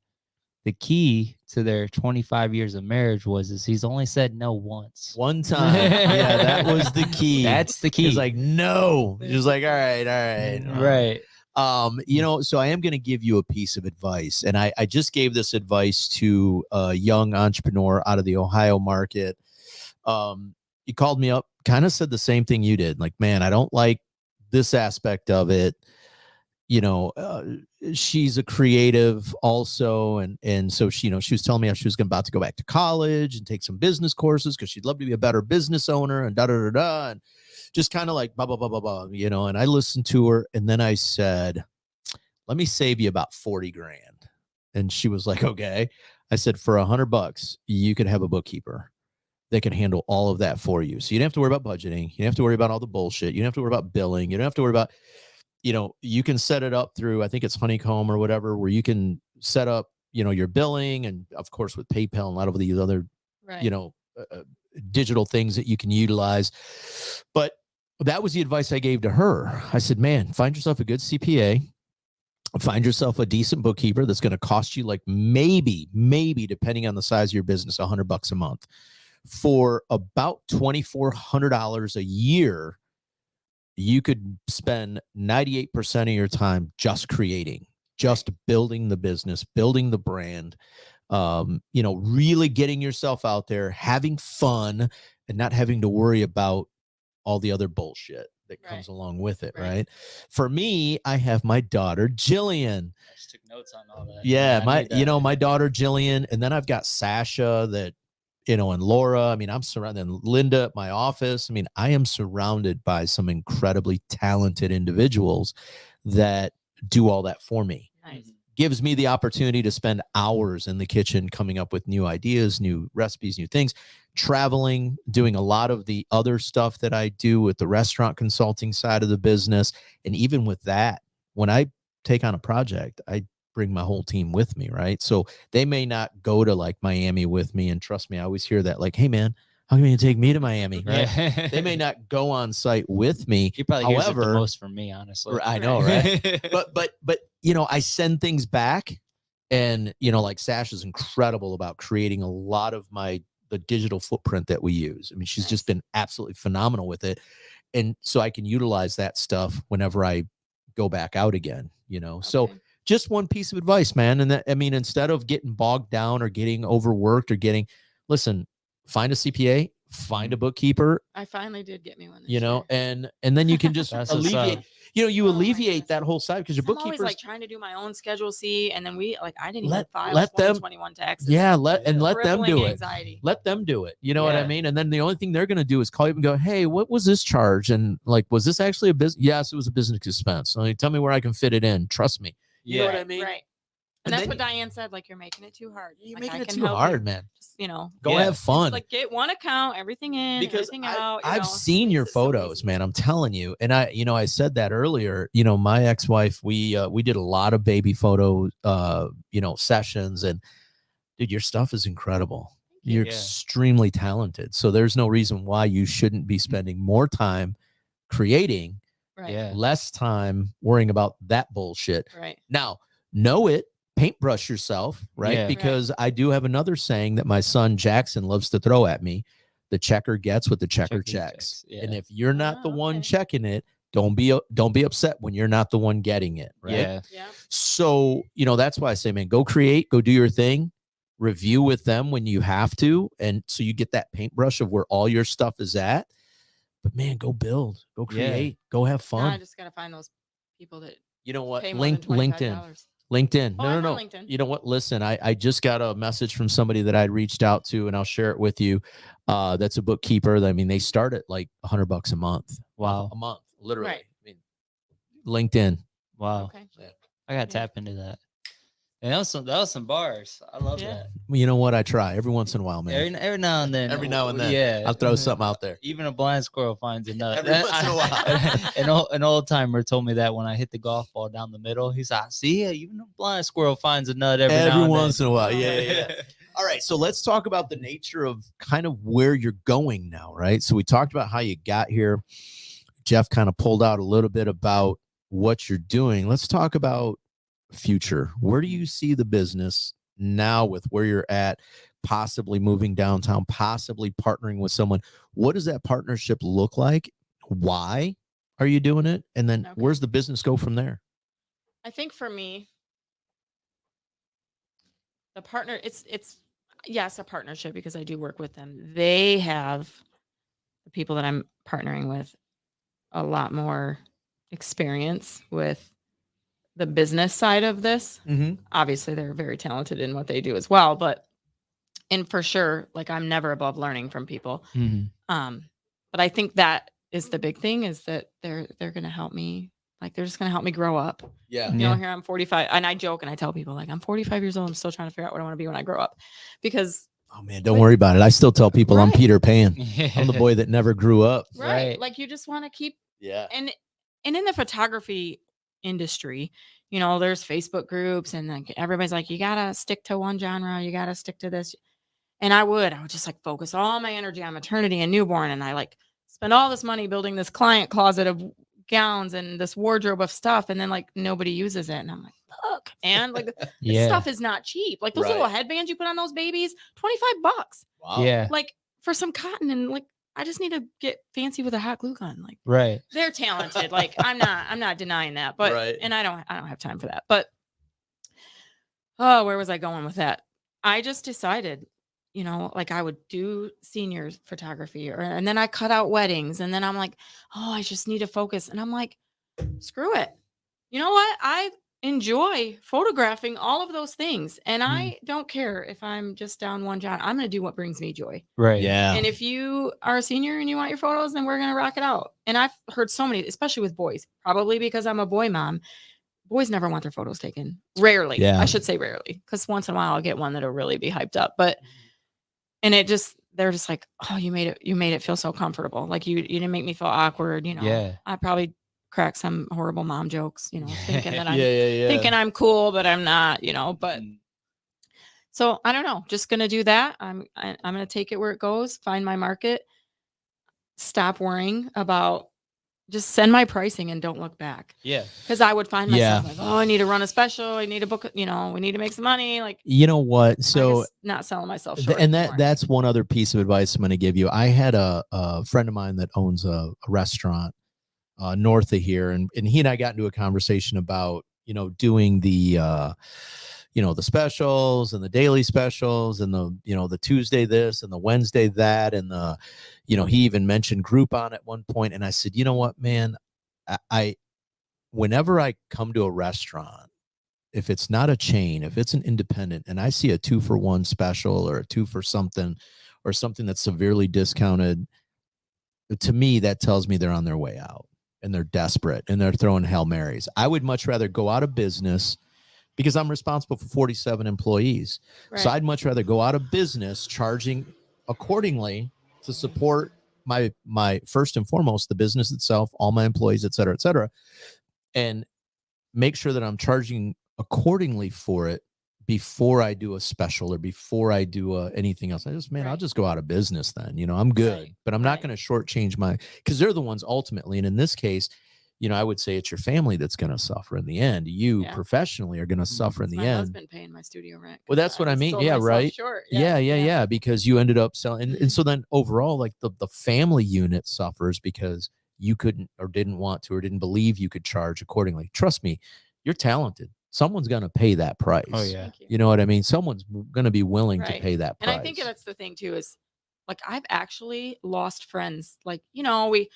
The key to their 25 years of marriage is he's only said no once. One time. Yeah, that was the key. That's the key. He's like, no. He's like, all right. Right. So I am going to give you a piece of advice. And I just gave this advice to a young entrepreneur out of the Ohio market. He called me up, kind of said the same thing you did. Like, man, I don't like this aspect of it. She's a creative also. And so she was telling me how she was about to go back to college and take some business courses because she'd love to be a better business owner and and just kind of like blah, blah, blah, blah, blah, and I listened to her. And then I said, let me save you about 40 grand. And she was like, okay. I said, for $100, you could have a bookkeeper that can handle all of that for you. So you don't have to worry about budgeting. You don't have to worry about all the bullshit. You don't have to worry about billing. You don't have to worry about, you can set it up through, I think it's Honeycomb or whatever, where you can set up, your billing, and of course with PayPal and a lot of these other, digital things that you can utilize. But that was the advice I gave to her. I said, man, find yourself a good CPA Find yourself a decent bookkeeper that's going to cost you like maybe, depending on the size of your business, $100 a month. For about $2,400 a year, you could spend 98% of your time just creating, just building the business, building the brand, really getting yourself out there, having fun, and not having to worry about all the other bullshit that comes along with it, right? For me, I have my daughter, Jillian. I just took notes on all that. Yeah, my daughter, Jillian, and then I've got Sasha that, and Laura. I mean, I'm surrounded, and Linda at my office. I mean, I am surrounded by some incredibly talented individuals that do all that for me. Nice. Gives me the opportunity to spend hours in the kitchen coming up with new ideas, new recipes, new things, traveling, doing a lot of the other stuff that I do with the restaurant consulting side of the business. And even with that, when I take on a project, I bring my whole team with me, right? So they may not go to like Miami with me, and trust me, I always hear that, like, hey man, how come you take me to Miami, right? Yeah. They may not go on site with me. You probably hears it the However, most from me, honestly. I know, right? but I send things back, and like Sasha's incredible about creating a lot of the digital footprint that we use. I mean, she's just been absolutely phenomenal with it, and so I can utilize that stuff whenever I go back out again. So just one piece of advice, man. And that, I mean, instead of getting bogged down or getting overworked or listen, find a CPA, find a bookkeeper. I finally did get me one. And then you can just alleviate, alleviate that whole side, because your bookkeeper's bookkeeper's always like trying to do my own Schedule C, and then I didn't even file let them 2021 taxes. Yeah, let them do it. Anxiety. Let them do it. You know what I mean? And then the only thing they're going to do is call you and go, hey, what was this charge? And like, was this actually a business? Yes, it was a business expense. So tell me where I can fit it in. Trust me. You know what I mean? Right. And that's what Diane said. Like, you're making it too hard. You're making it too hard, man. Just, go have fun. Like, get one account, everything in, everything out. I've seen your photos, man. I'm telling you. And I said that earlier. My ex-wife, we did a lot of baby photo, sessions, and dude, your stuff is incredible. You're extremely talented. So there's no reason why you shouldn't be spending more time creating, less time worrying about that bullshit. Right. Now, know it, paintbrush yourself, right? Because I do have another saying that my son Jackson loves to throw at me: the checker gets what the checker checks. And if you're not the one checking it, don't be upset when you're not the one getting it, right? Yeah. So, that's why I say, man, go create, go do your thing, review with them when you have to, and so you get that paintbrush of where all your stuff is at. But man, go build, go create, go have fun. I just gotta find those people that what? pay more than $25. LinkedIn. No. LinkedIn. You know what? Listen, I just got a message from somebody that I'd reached out to, and I'll share it with you. That's a bookkeeper. I mean, they start at like $100 a month. Wow. A month, literally. Right. I mean, LinkedIn. Wow. Okay. Yeah. I got to tap into that. And that was some bars. I love that. Well, you know what? I try every once in a while, man. Every now and then. Every now and then. Yeah. I'll throw something out there. Even a blind squirrel finds a nut. Every once in a while. An old timer told me that when I hit the golf ball down the middle. He's like, see, even a blind squirrel finds a nut every once in a while. Yeah. All right. So let's talk about the nature of kind of where you're going now, right? So we talked about how you got here. Jeff kind of pulled out a little bit about what you're doing. Let's talk about future. Where do you see the business now with where you're at, possibly moving downtown, possibly partnering with someone? What does that partnership look like? Why are you doing it? And then where's the business go from there? I think for me, the partner, it's yes, a partnership, because I do work with them. They have, the people that I'm partnering with, a lot more experience with the business side of this. Obviously, they're very talented in what they do as well, but for sure, like, I'm never above learning from people. But I think that is the big thing, is that they're going to help me. Like, they're just going to help me grow up. Yeah. Here I'm 45, and I joke and I tell people, like, I'm 45 years old. I'm still trying to figure out what I want to be when I grow up, because oh man, don't worry about it. I still tell people I'm Peter Pan. I'm the boy that never grew up. Right. Like, you just want to keep. Yeah. And in the photography industry, there's Facebook groups, and like everybody's like, you gotta stick to one genre, you gotta stick to this. And I would just like focus all my energy on maternity and newborn, and I like spend all this money building this client closet of gowns and this wardrobe of stuff, and then like nobody uses it, and I'm like, look, and like this Yeah. stuff is not cheap. Like those Right. little headbands you put on those babies, $25. Wow. Yeah. Like for some cotton, and like I just need to get fancy with a hot glue gun. Like Right. they're talented. Like I'm not denying that, but Right. and I don't have time for that. But oh, where was I going with that? I just decided, you know, like I would do seniors photography, and then I cut out weddings, and then I'm like, oh, I just need to focus, and I'm like, screw it. You know what? I enjoy photographing all of those things, and I don't care if I'm just down one job. I'm going to do what brings me joy. Right. Yeah. And if you are a senior and you want your photos, then we're going to rock it out. And I've heard so many, especially with boys, probably because I'm a boy mom. Boys never want their photos taken. Rarely. Yeah. I should say rarely, because once in a while I'll get one that'll really be hyped up. But and they're just like, oh, you made it feel so comfortable. Like you didn't make me feel awkward. You know, Yeah. I probably crack some horrible mom jokes, you know, thinking that I'm yeah. thinking I'm cool, but I'm not, you know. But so I don't know, just gonna do that. I'm gonna take it where it goes, find my market, stop worrying about, just send my pricing and don't look back. Yeah. Because I would find myself Yeah. like, oh, I need to run a special, I need to book, you know, we need to make some money. Like, You know what? I'm So just not selling myself short. and anymore. that's one other piece of advice I'm going to give you. I had a friend of mine that owns a restaurant north of here, and he and I got into a conversation about, you know, doing the you know, the specials and the daily specials and the, you know, the Tuesday this and the Wednesday that, and the, you know, he even mentioned Groupon at one point, and I said, you know what, man, I whenever I come to a restaurant, if it's not a chain, if it's an independent, and I see a 2-for-1 special or a 2 for something, or something that's severely discounted, to me, that tells me they're on their way out and they're desperate and they're throwing Hail Marys. I would much rather go out of business, because I'm responsible for 47 employees. Right. So I'd much rather go out of business charging accordingly to support my first and foremost, the business itself, all my employees, et cetera, and make sure that I'm charging accordingly for it before I do a special or before I do anything else. I'll just go out of business then. You know, I'm good, Right. but I'm not going to shortchange because they're the ones ultimately. And in this case, you know, I would say it's your family that's going to suffer in the end. You professionally are going to suffer in the my end. husband paying my studio rent. Well, that's what I mean. sold Yeah, myself right. short. Yeah. Because you ended up selling. And so then overall, like the family unit suffers because you couldn't or didn't want to or didn't believe you could charge accordingly. Trust me, you're talented. Someone's going to pay that price. Oh, yeah. Thank you. You know what I mean? Someone's going to be willing to Right. pay that price. And I think that's the thing too, is like I've actually lost friends. Like, you know, we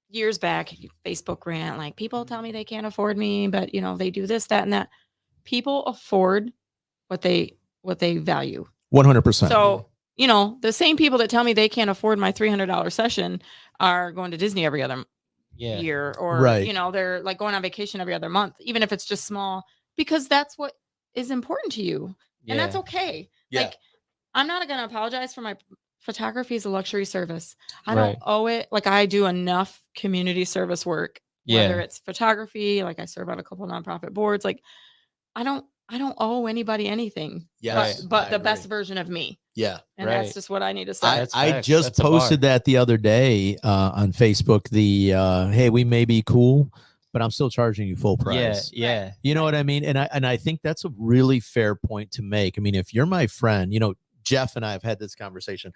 years back, Facebook rant, like people tell me they can't afford me, but you know, they do this, that, and that. People afford what they value. 100%. So, you know, the same people that tell me they can't afford my $300 session are going to Disney every other year, or Right. you know, they're like going on vacation every other month, even if it's just small, because that's what is important to you. And that's okay. Yeah. Like, I'm not going to apologize for my photography is a luxury service. I don't owe it. Like, I do enough community service work, whether it's photography, like I serve on a couple nonprofit boards. Like, I don't owe anybody anything. Yes, but I the agree. best version of me. Yeah. And that's just what I need to say. I That's facts. just That's a bar. posted that the other day on Facebook. The hey, we may be cool, but I'm still charging you full price. Yeah. You know what I mean? And I think that's a really fair point to make. I mean, if you're my friend, you know, Jeff and I have had this conversation.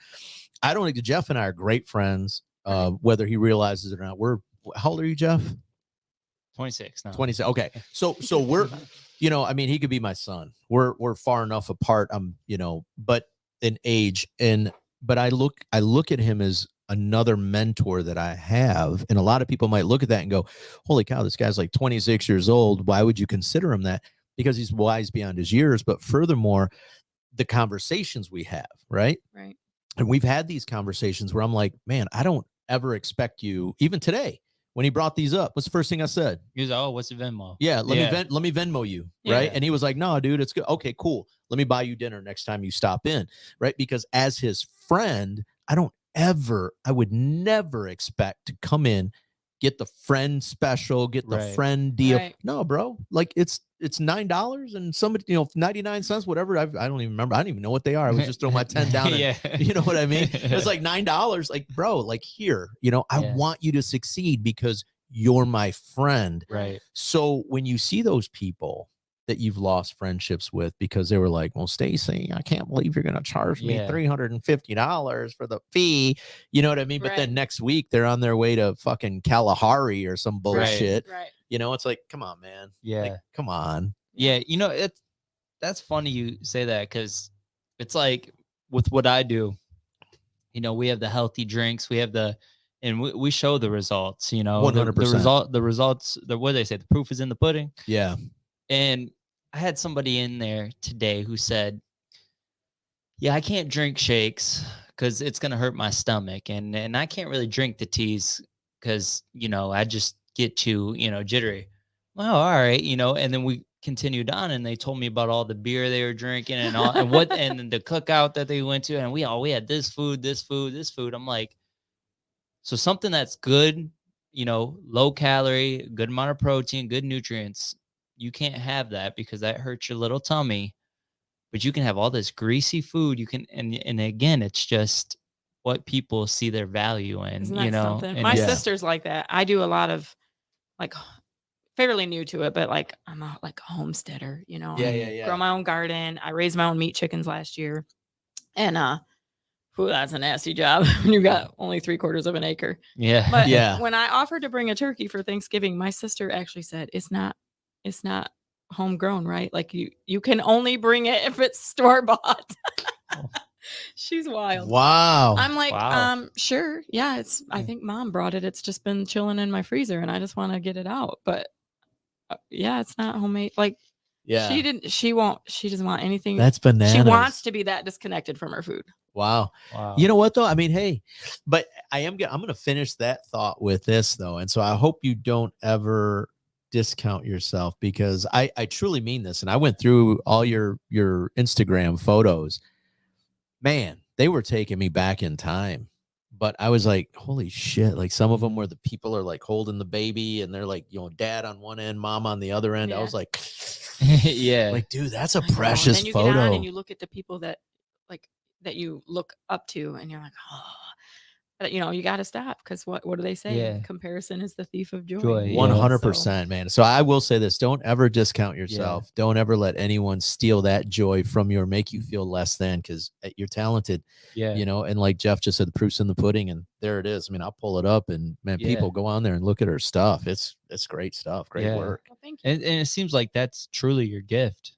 I don't think Jeff and I are great friends, whether he realizes it or not. How old are you, Jeff? 26 now. 26. Okay. So we're, you know, I mean, he could be my son. We're far enough apart. You know, but in age, but I look at him as another mentor that I have. And a lot of people might look at that and go, holy cow, this guy's like 26 years old. Why would you consider him that? Because he's wise beyond his years. But furthermore, the conversations we have, right? Right. And we've had these conversations where I'm like, man, I don't ever expect you, even today, when he brought these up, what's the first thing I said? He was like, oh, what's the Venmo? Yeah, let me Venmo you, right? Yeah. And he was like, no, dude, it's good. Okay, cool. Let me buy you dinner next time you stop in, right? Because as his friend, I would never expect to come in, get the friend special, get the friend deal. Right. No, bro, like it's $9 and somebody, you know, 99 cents, whatever. I don't even remember. I don't even know what they are. I was just throwing my 10 down. And, you know what I mean? It's like $9. Like, bro, like here, you know, I want you to succeed because you're my friend. Right. So when you see those people that you've lost friendships with because they were like, well, Stacey, I can't believe you're going to charge me $350 for the fee. You know what I mean? But then next week they're on their way to fucking Kalahari or some bullshit. Right. You know, it's like, come on, man. Yeah. Like, come on. Yeah. You know, that's funny you say that, because it's like with what I do, you know, we have the healthy drinks, and we show the results, you know, 100%. the results, what do they say? The proof is in the pudding. Yeah. And I had somebody in there today who said, yeah, I can't drink shakes because it's going to hurt my stomach. And I can't really drink the teas because, you know, I just get too, you know, jittery. Well, all right. You know, and then we continued on and they told me about all the beer they were drinking and all, and what, and then the cookout that they went to. And we had this food. I'm like, so something that's good, you know, low calorie, good amount of protein, good nutrients. You can't have that because that hurts your little tummy. But you can have all this greasy food. You can, and again, it's just what people see their value in. Isn't that you know, something? and My sister's like that. I do a lot of, like, fairly new to it, but like I'm a homesteader. You know, I grow my own garden. I raised my own meat chickens last year, and that's a nasty job when you got only 3/4 of an acre. Yeah. But when I offered to bring a turkey for Thanksgiving, my sister actually said, it's not homegrown, right? Like you can only bring it if it's store bought. She's wild. Wow. I'm like, sure. Yeah, I think mom brought it. It's just been chilling in my freezer and I just want to get it out. But yeah, it's not homemade. Like, she doesn't want anything. That's bananas. She wants to be that disconnected from her food. Wow. You know what though? I mean, hey, but I'm going to finish that thought with this though. And so I hope you don't ever discount yourself, because I truly mean this. And I went through all your Instagram photos, man, they were taking me back in time. But I was like, holy shit. Like some of them where the people are like holding the baby and they're like, you know, dad on one end, mom on the other end. I was like, yeah, like, dude, that's a precious and then you photo. Get on and you look at the people that you look up to and you're like, oh, but you know, you got to stop, because what do they say? Yeah. Comparison is the thief of joy. 100%, man. So I will say this: don't ever discount yourself. Yeah. Don't ever let anyone steal that joy from you or make you feel less than, because you're talented. Yeah, you know. And like Jeff just said, the proof's in the pudding, and there it is. I mean, I'll pull it up, and man, people go on there and look at her stuff. It's great stuff. Great work. Well, thank you. And it seems like that's truly your gift.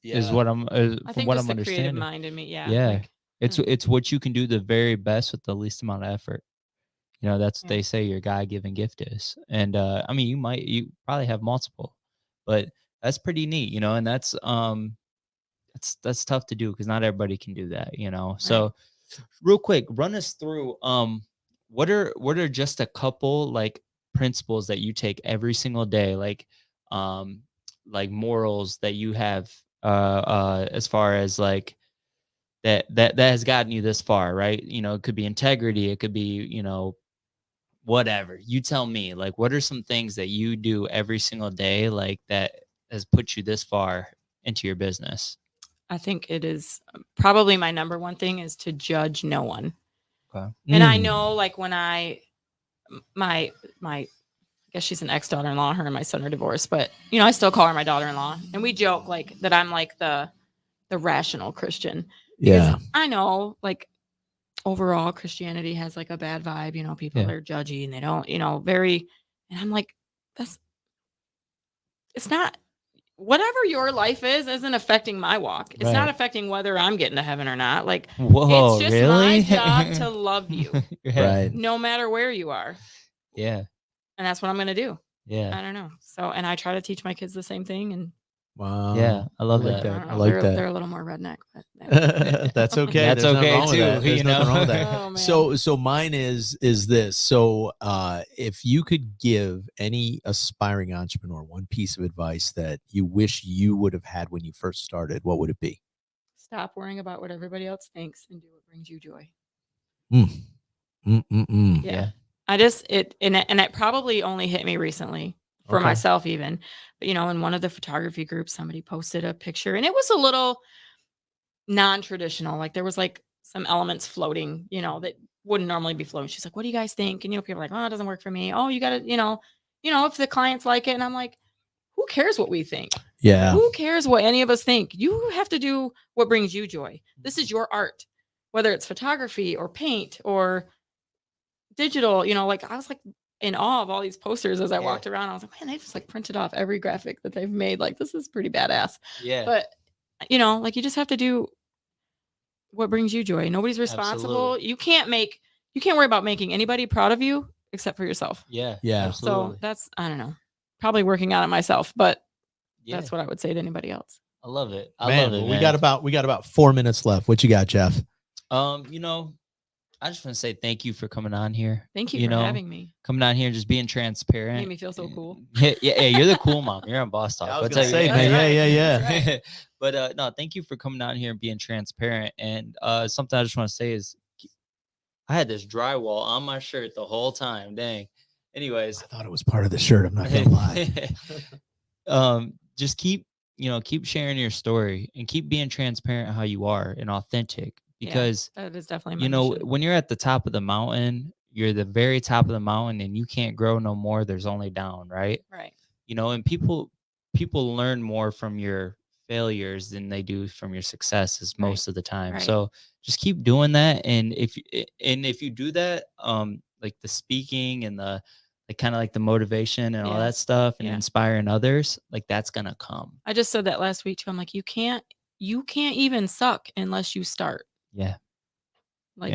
Yeah. Is what I'm. I think what just I'm the understanding. creative mind in me. Yeah. Yeah. Like, it's what you can do the very best with the least amount of effort. You know, that's what they say your God-given gift is. And I mean, you probably have multiple, but that's pretty neat, you know, and that's tough to do because not everybody can do that, you know. Right. So real quick, run us through what are just a couple like principles that you take every single day, like morals that you have as far as like that has gotten you this far, right? You know, it could be integrity, it could be, you know, whatever. You tell me, like, what are some things that you do every single day, like that has put you this far into your business? I think it is probably my number one thing is to judge no one. Okay. And I know, like, when my I guess she's an ex-daughter-in-law, her and my son are divorced, but you know, I still call her my daughter-in-law, and we joke like that I'm like the rational Christian. Yeah. I know, like, overall Christianity has like a bad vibe, you know, people are judgy and they don't, you know, and I'm like, it's not, whatever your life isn't affecting my walk. It's not affecting whether I'm getting to heaven or not. Like, it's just my job to love you, right? No matter where you are. Yeah. And that's what I'm going to do. Yeah. I don't know. So, and I try to teach my kids the same thing. And wow. Yeah, I love that. I like that. They're a little more redneck, but that's okay. That's okay too. There's nothing wrong with that. Oh, man. So mine is this. So if you could give any aspiring entrepreneur one piece of advice that you wish you would have had when you first started, what would it be? Stop worrying about what everybody else thinks and do what brings you joy. Yeah. It probably only hit me recently. For myself even, but you know, in one of the photography groups, somebody posted a picture and it was a little non-traditional. Like there was like some elements floating, you know, that wouldn't normally be floating. She's like, what do you guys think? And, you know, people are like, oh, it doesn't work for me. Oh, you got to, you know, if the clients like it, and I'm like, who cares what we think? Yeah. Who cares what any of us think? You have to do what brings you joy. This is your art, whether it's photography or paint or digital. Like I was like in awe of all these posters as I walked around. I was like, man, they just like printed off every graphic that they've made. Like, this is pretty badass. Yeah. But like you just have to do what brings you joy. Nobody's responsible. Absolutely. You can't worry about making anybody proud of you except for yourself. Yeah. Yeah. Absolutely. So that's, I don't know, probably working on it myself, but Yeah. that's what I would say to anybody else. I love it. I Man, love it. we got about 4 minutes left. What you got, Jeff? I just want to say thank you for coming on here. Thank you for having me. Coming on here and just being transparent. Made me feel so cool. Yeah, you're the cool mom. You're on Boss Talk. I was I'll gonna tell say, you. man, yeah. But no, thank you for coming on here and being transparent. And something I just want to say is, I had this drywall on my shirt the whole time. Dang. Anyways, I thought it was part of the shirt. I'm not gonna lie. Just keep sharing your story and keep being transparent how you are and authentic, because that is definitely my mission. when you're at the top of the mountain, you're the very top of the mountain and you can't grow no more. There's only down, right? Right. And people learn more from your failures than they do from your successes most of the time. Right. So just keep doing that. And if you do that, like the speaking and the kind of like the motivation and all that stuff and inspiring others, like that's gonna come. I just said that last week too. I'm like, you can't even suck unless you start. Yeah. Like,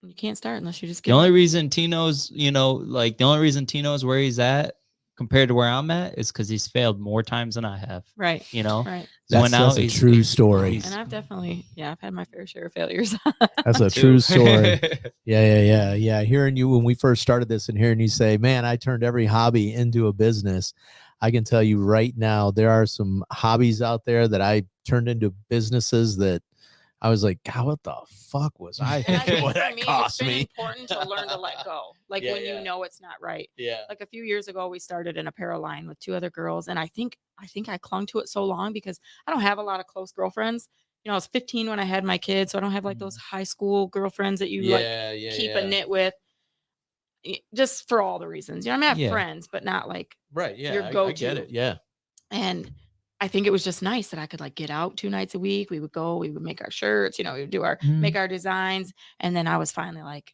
you can't start unless you just get the only reason Tino's where he's at compared to where I'm at is because he's failed more times than I have. Right. Right. That's a true story. And I've definitely, I've had my fair share of failures. That's a true story. Yeah. Hearing you when we first started this and hearing you say, man, I turned every hobby into a business. I can tell you right now, there are some hobbies out there that I turned into businesses that I was like, God, what the fuck was I thinking? What that cost me? It's been important to learn to let go. Like when you know it's not right. Yeah. Like a few years ago, we started an apparel line with 2 other girls. And I think I clung to it so long because I don't have a lot of close girlfriends. I was 15 when I had my kids. So I don't have like those high school girlfriends that you keep a knit with. Just for all the reasons. I have friends, but not like your go-to. I get it. Yeah. And I think it was just nice that I could like get out 2 nights a week. We would go, we would make our shirts, we would do make our designs. And then I was finally like,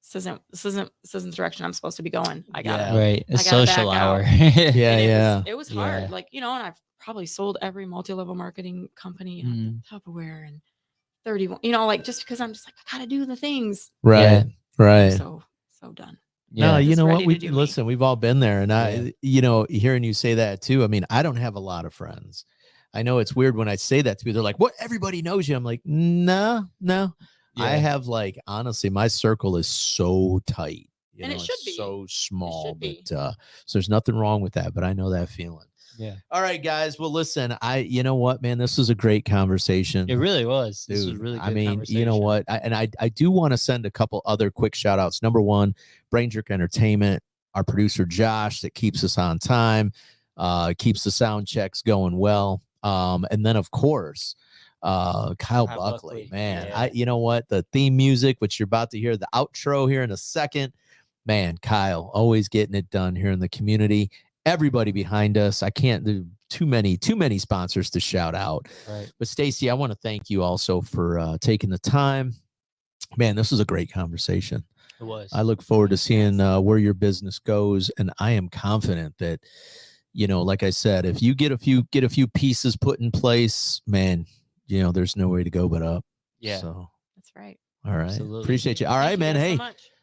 this isn't the direction I'm supposed to be going. I got it. Right. A social hour. It was hard. Like, and I've probably sold every multi-level marketing company, Tupperware and 31, like just because I'm just like, I gotta do the things. Right. Right. So done. No, you know what? We've all been there. And I, hearing you say that too. I mean, I don't have a lot of friends. I know it's weird when I say that to people. They're like, what? Everybody knows you. I'm like, no. Yeah. I have honestly, my circle is so tight. And it should be so small, but so there's nothing wrong with that. But I know that feeling. Yeah. All right, guys. Well, listen, you know what, man, this was a great conversation. It really was. Dude, this was really good. I mean, you know what? I do want to send a couple other quick shout outs. Number one, Brain Jerk Entertainment, our producer, Josh, that keeps us on time, keeps the sound checks going well. And then, of course, Kyle Buckley, man. Yeah. You know what? The theme music, which you're about to hear, the outro here in a second. Man, Kyle, always getting it done here in the community. Everybody behind us. I can't do too many sponsors to shout out. Right. But Stacey, I want to thank you also for taking the time. Man, this was a great conversation. It was. I look forward to seeing where your business goes, and I am confident that, like I said, if you get a few pieces put in place, man, there's no way to go but up. Yeah. So that's right. All right. Absolutely. Appreciate you. All right, man. Hey,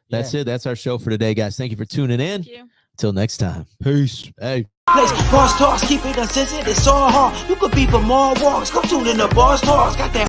that's it. That's our show for today, guys. Thank you for tuning in. Thank you. Until next time. Peace. Hey. Boss Talks, keep it uncensored, it's all hard. You could be for more walks. Come tune in to Boss Talks. Got that